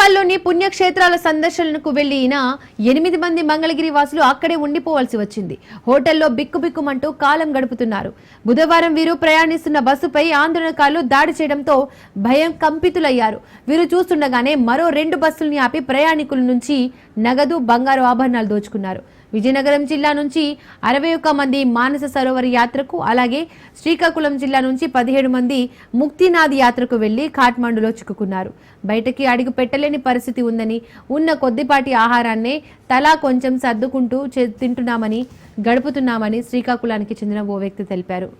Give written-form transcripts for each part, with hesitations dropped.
నేపాల్లోని పుణ్యక్షేత్రాల సందర్శనకు వెళ్లి 8 మంది మంగళగిరి వాసులు అక్కడే ఉండిపోవాల్సి వచ్చింది. హోటల్లో బిక్కుబిక్కుమంటూ కాలం గడుపుతున్నారు. బుధవారం వీరు ప్రయాణిస్తున్న బస్సుపై ఆందోళనకారులు దాడి చేయడంతో భయం కంపితులయ్యారు. వీరు చూస్తుండగానే మరో 2 బస్సుల్ని ఆపి ప్రయాణికుల నుంచి నగదు, బంగారు ఆభరణాలు దోచుకున్నారు. విజయనగరం జిల్లా నుంచి 61 మంది మానస సరోవర్ యాత్రకు, అలాగే శ్రీకాకుళం జిల్లా నుంచి 17 మంది ముక్తినాథ్ యాత్రకు వెళ్లి ఖాట్మండులో చిక్కుకున్నారు. బయటకి అడుగు పెట్టలేని పరిస్థితి ఉందని, ఉన్న కొద్దిపాటి ఆహారాన్నే తలా కొంచెం సర్దుకుంటూ గడుపుతున్నామని శ్రీకాకుళానికి చెందిన ఓ వ్యక్తి తెలిపారు.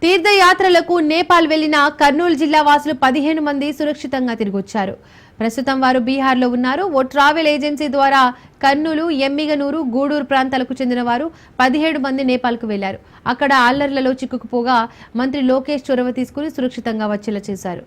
తీర్థయాత్రలకు నేపాల్ వెళ్లిన కర్నూలు జిల్లా వాసులు 15 మంది సురక్షితంగా తిరిగొచ్చారు. ప్రస్తుతం వారు బీహార్లో ఉన్నారు. ఓ ట్రావెల్ ఏజెన్సీ ద్వారా కర్నూలు, ఎమ్మిగనూరు, గూడూరు ప్రాంతాలకు చెందిన వారు 17 మంది నేపాల్కు వెళ్లారు. అక్కడ అల్లర్లలో చిక్కుకుపోగా మంత్రి లోకేష్ చొరవ తీసుకుని సురక్షితంగా వచ్చేలా చేశారు.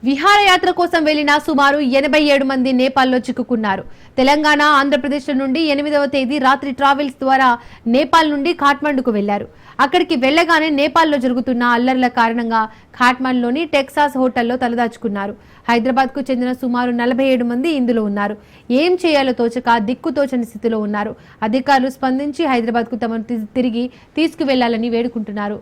విహారయాత్ర కోసం వెళ్లిన సుమారు 87 మంది నేపాల్లో చిక్కుకున్నారు. తెలంగాణ, ఆంధ్రప్రదేశ్ నుండి 8వ తేదీ రాత్రి ట్రావెల్స్ ద్వారా నేపాల్ నుండి ఖాట్మండుకు వెళ్లారు. అక్కడికి వెళ్లగానే నేపాల్లో జరుగుతున్న అల్లర్ల కారణంగా ఖాట్మండ్లోని టెక్సాస్ హోటల్లో తలదాచుకున్నారు. హైదరాబాద్ కు చెందిన సుమారు 47 మంది ఇందులో ఉన్నారు. ఏం చేయాలో తోచక దిక్కుతోచని స్థితిలో ఉన్నారు. అధికారులు స్పందించి హైదరాబాద్ కు తమను తిరిగి తీసుకువెళ్లాలని వేడుకుంటున్నారు.